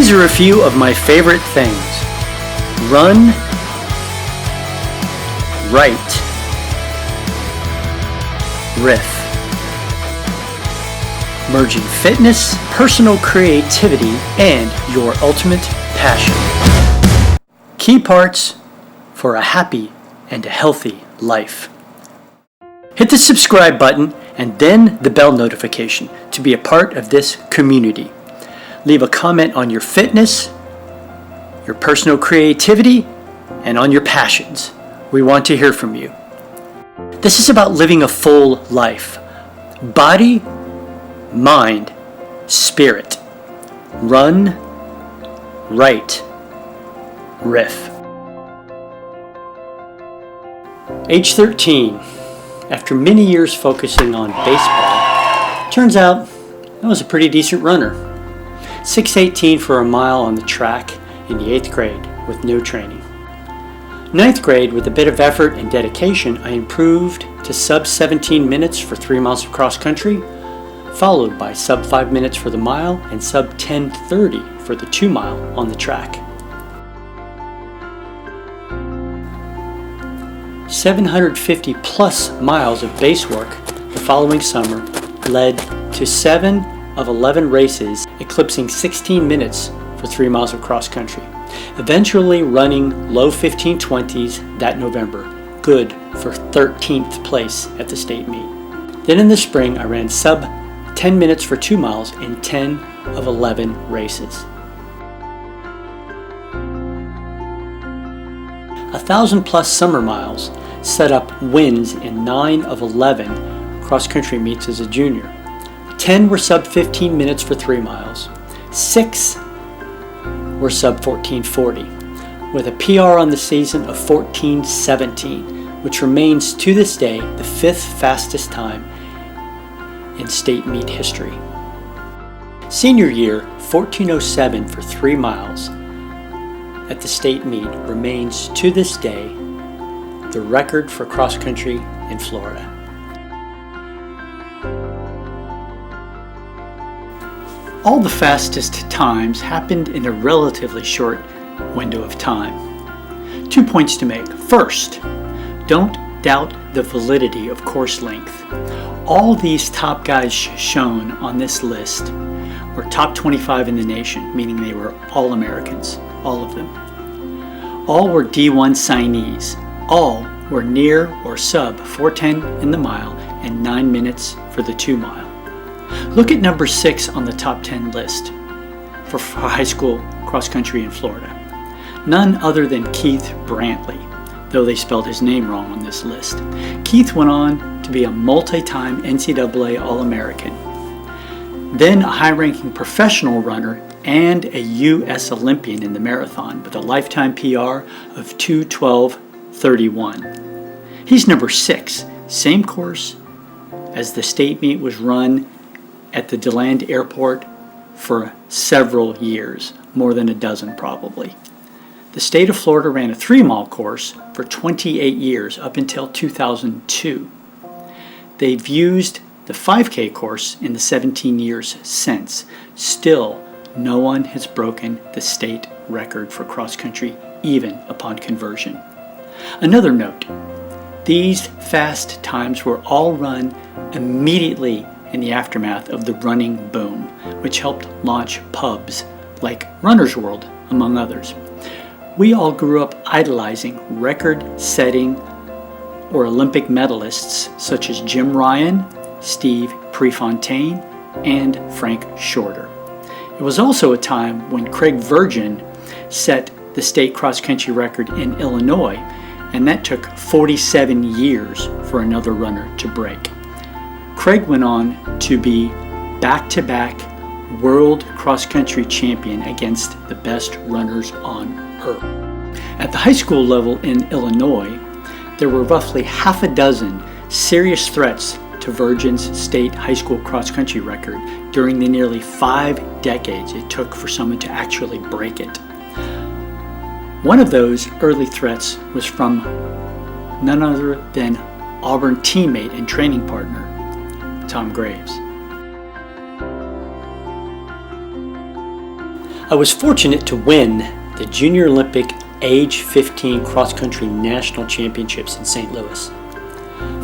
These are a few of my favorite things. Run, write, riff. Merging fitness, personal creativity, and your ultimate passion. Key parts for a happy and a healthy life. Hit the subscribe button and then the bell notification to be a part of this community. Leave a comment on your fitness, your personal creativity, and on your passions. We want to hear from you. This is about living a full life. Body, mind, spirit. Run, write, riff. Age 13. After many years focusing on baseball, turns out I was a pretty decent runner. 6:18 for a mile on the track in the 8th grade with no training. 9th grade, with a bit of effort and dedication, I improved to sub 17 minutes for 3 miles of cross country, followed by sub 5 minutes for the mile and sub 10:30 for the 2 mile on the track. 750 plus miles of base work the following summer led to 7 of 11 races, eclipsing 16 minutes for 3 miles of cross country, eventually running low 1520s that November, good for 13th place at the state meet. Then in the spring, I ran sub 10 minutes for 2 miles in 10 of 11 races. 1,000 plus summer miles set up wins in 9 of 11 cross-country meets as a junior. 10 were sub 15 minutes for 3 miles. 6 were sub 14:40, with a PR on the season of 14:17, which remains to this day the 5th fastest time in state meet history. Senior year, 14:07 for 3 miles at the state meet remains to this day the record for cross country in Florida. All the fastest times happened in a relatively short window of time. 2 points to make. First, don't doubt the validity of course length. All these top guys shown on this list were top 25 in the nation, meaning they were all Americans, all of them. All were D1 signees. All were near or sub 4:10 in the mile and 9 minutes for the 2 mile. Look at number 6 on the top 10 list for high school cross country in Florida. None other than Keith Brantley, though they spelled his name wrong on this list. Keith went on to be a multi-time NCAA All-American, then a high-ranking professional runner and a U.S. Olympian in the marathon with a lifetime PR of 2:12:31. He's number 6, same course as the state meet was run at the DeLand Airport for several years, more than a dozen probably. The state of Florida ran a 3-mile course for 28 years up until 2002. They've used the 5K course in the 17 years since. Still, no one has broken the state record for cross country even upon conversion. Another note, these fast times were all run immediately in the aftermath of the running boom, which helped launch pubs like Runner's World, among others. We all grew up idolizing record-setting or Olympic medalists such as Jim Ryan, Steve Prefontaine, and Frank Shorter. It was also a time when Craig Virgin set the state cross-country record in Illinois, and that took 47 years for another runner to break. Craig went on to be back-to-back world cross-country champion against the best runners on earth. At the high school level in Illinois, there were roughly half a dozen serious threats to Virgin's state high school cross-country record during the nearly 5 decades it took for someone to actually break it. One of those early threats was from none other than Auburn teammate and training partner, Tom Graves. I was fortunate to win the Junior Olympic age 15 cross-country national championships in St. Louis.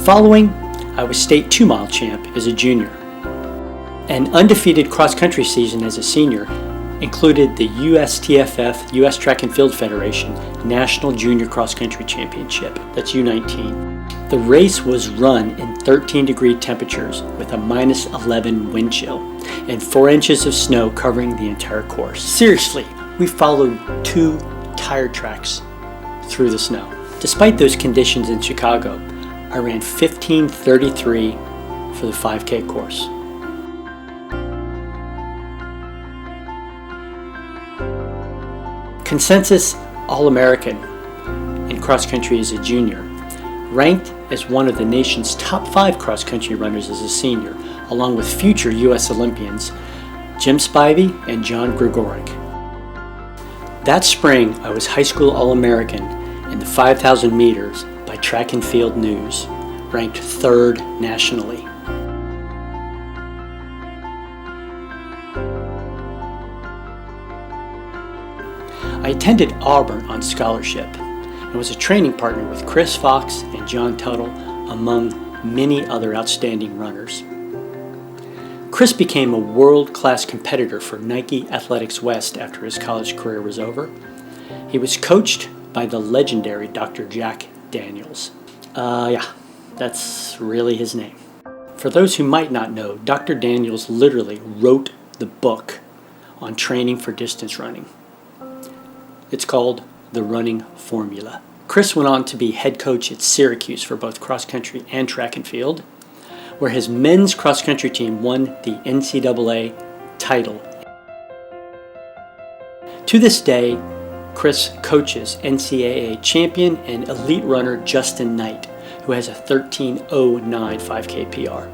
Following, I was state 2-mile champ as a junior. An undefeated cross-country season as a senior included the USTFF, U.S. Track and Field Federation National Junior Cross-Country Championship, that's U19. The race was run in 13-degree temperatures with a minus 11 wind chill and 4 inches of snow covering the entire course. Seriously, we followed 2 tire tracks through the snow. Despite those conditions in Chicago, I ran 15:33 for the 5K course. Consensus All-American in cross-country as a junior, ranked as one of the nation's top 5 cross-country runners as a senior, along with future U.S. Olympians Jim Spivey and John Gregoric. That spring, I was high school All-American in the 5,000 meters by Track and Field News, ranked 3rd nationally. I attended Auburn on scholarship and was a training partner with Chris Fox and John Tuttle, among many other outstanding runners. Chris became a world-class competitor for Nike Athletics West after his college career was over. He was coached by the legendary Dr. Jack Daniels. That's really his name. For those who might not know, Dr. Daniels literally wrote the book on training for distance running. It's called The Running Formula. Chris went on to be head coach at Syracuse for both cross-country and track and field, where his men's cross-country team won the NCAA title. To this day, Chris coaches NCAA champion and elite runner Justin Knight, who has a 13:09 5K PR.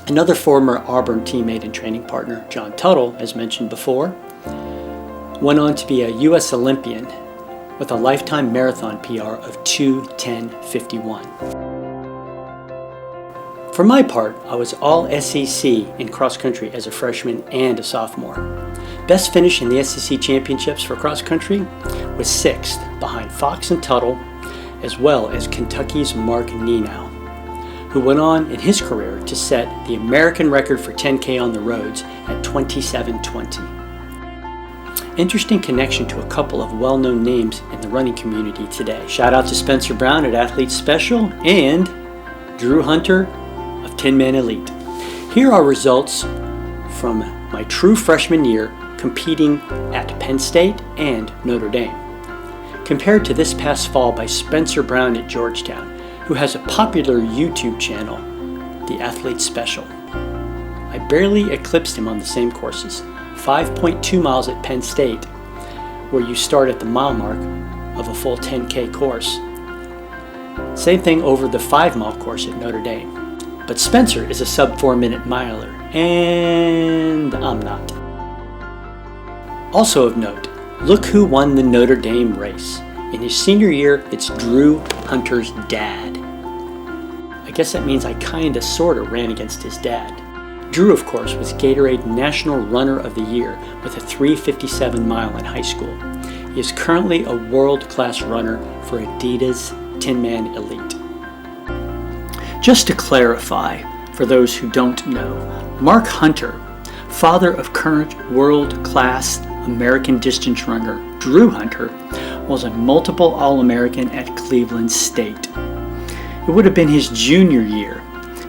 Another former Auburn teammate and training partner, John Tuttle, as mentioned before, went on to be a U.S. Olympian with a lifetime marathon PR of 2:10:51. For my part, I was all SEC in cross-country as a freshman and a sophomore. Best finish in the SEC championships for cross-country was 6th, behind Fox and Tuttle, as well as Kentucky's Mark Nenow, who went on in his career to set the American record for 10K on the roads at 27:20. Interesting connection to a couple of well-known names in the running community today. Shout out to Spencer Brown at Athletes Special and Drew Hunter of Tin Man Elite. Here are results from my true freshman year competing at Penn State and Notre Dame, compared to this past fall by Spencer Brown at Georgetown, who has a popular YouTube channel, The Athletes Special. I barely eclipsed him on the same courses. 5.2 miles at Penn State, where you start at the mile mark of a full 10K course. Same thing over the 5-mile course at Notre Dame. But Spencer is a sub-4-minute miler, and I'm not. Also of note, look who won the Notre Dame race. In his senior year, it's Drew Hunter's dad. I guess that means I kinda sorta ran against his dad. Drew, of course, was Gatorade National Runner of the Year with a 3:57 mile in high school. He is currently a world-class runner for Adidas Tin Man Elite. Just to clarify, for those who don't know, Mark Hunter, father of current world-class American distance runner Drew Hunter, was a multiple All-American at Cleveland State. It would have been his junior year.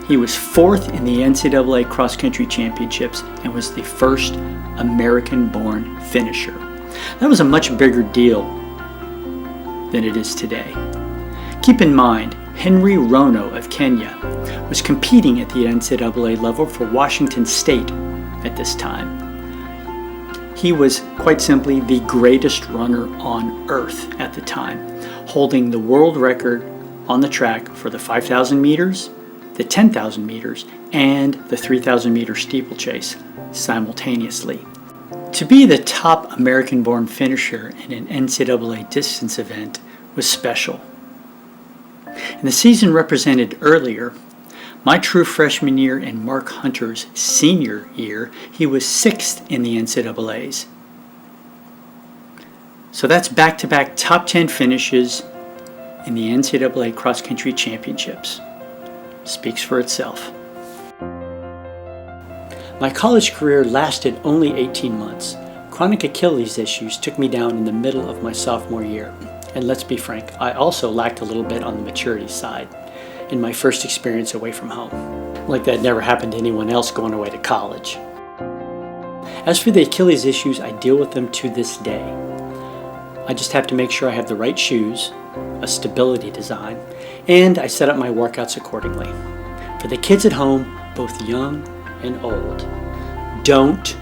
He was 4th in the NCAA cross-country championships and was the first American-born finisher. That was a much bigger deal than it is today. Keep in mind, Henry Rono of Kenya was competing at the NCAA level for Washington State at this time. He was quite simply the greatest runner on earth at the time, holding the world record on the track for the 5,000 meters, the 10,000 meters, and the 3,000 meter steeplechase simultaneously. To be the top American-born finisher in an NCAA distance event was special. In the season represented earlier, My true freshman year and Mark Hunter's senior year, he was 6th in the NCAAs. So that's back-to-back top 10 finishes in the NCAA cross-country championships. Speaks for itself. My college career lasted only 18 months. Chronic Achilles issues took me down in the middle of my sophomore year. And let's be frank, I also lacked a little bit on the maturity side in my first experience away from home. Like that never happened to anyone else going away to college. As for the Achilles issues, I deal with them to this day. I just have to make sure I have the right shoes, a stability design, and I set up my workouts accordingly. For the kids at home, both young and old, don't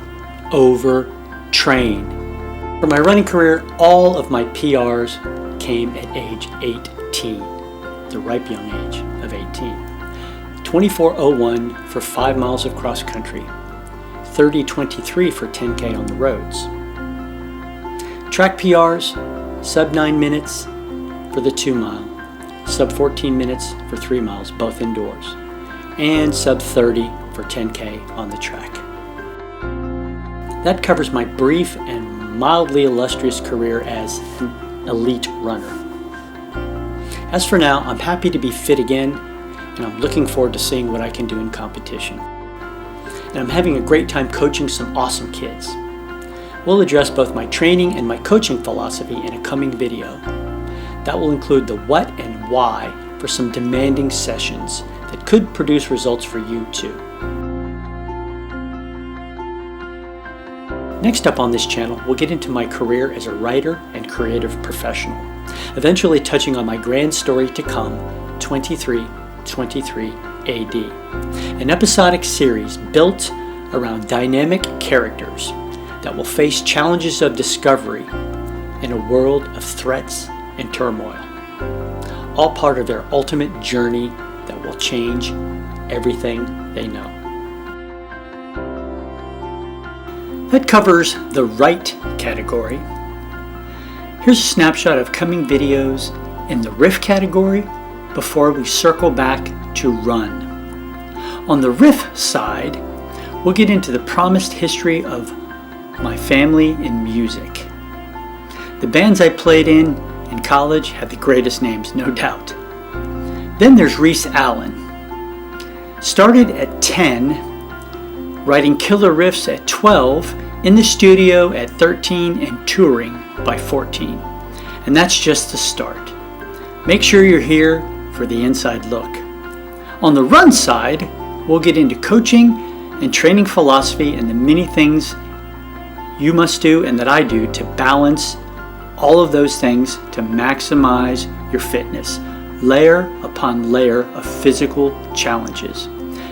overtrain. For my running career, all of my PRs came at age 18, the ripe young age of 18. 24:01 for 5 miles of cross country, 30:23 for 10K on the roads. Track PRs, sub 9 minutes for the 2 mile, sub 14 minutes for 3 miles, both indoors, and sub 30 for 10K on the track. That covers my brief and mildly illustrious career as an elite runner. As for now, I'm happy to be fit again, and I'm looking forward to seeing what I can do in competition. And I'm having a great time coaching some awesome kids. We'll address both my training and my coaching philosophy in a coming video. That will include the what and why for some demanding sessions that could produce results for you too. Next up on this channel, we'll get into my career as a writer and creative professional, eventually touching on my grand story to come, 2323 AD, an episodic series built around dynamic characters that will face challenges of discovery in a world of threats and turmoil, all part of their ultimate journey that will change everything they know. That covers the right category. Here's a snapshot of coming videos in the RIFF category before we circle back to run. On the RIFF side, we'll get into the promised history of my family in music. The bands I played in college have the greatest names, no doubt. Then there's Reece Alan. Started at 10, writing killer riffs at 12, in the studio at 13, and touring by 14. And that's just the start. Make sure you're here for the inside look. On the run side, we'll get into coaching and training philosophy and the many things you must do and that I do to balance all of those things to maximize your fitness, layer upon layer of physical challenges.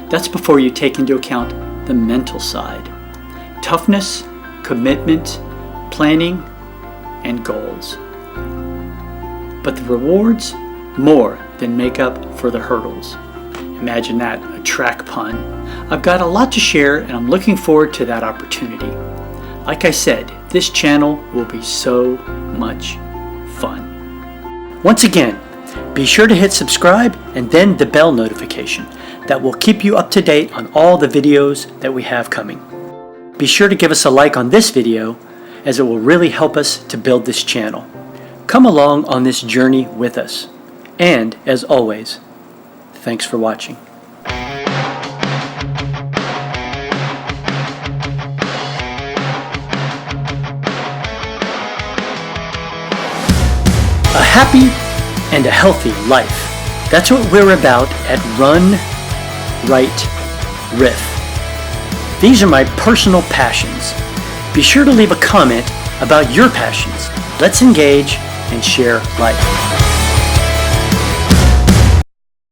That's before you take into account the mental side. Toughness, commitment, planning, and goals. But the rewards, more than make up for the hurdles. Imagine that, a track pun. I've got a lot to share and I'm looking forward to that opportunity. Like I said, this channel will be so much fun. Once again, be sure to hit subscribe and then the bell notification. That will keep you up to date on all the videos that we have coming. Be sure to give us a like on this video as it will really help us to build this channel. Come along on this journey with us. And as always, thanks for watching. A happy and a healthy life. That's what we're about at Run, Write, Riff. These are my personal passions. Be sure to leave a comment about your passions. Let's engage and share life.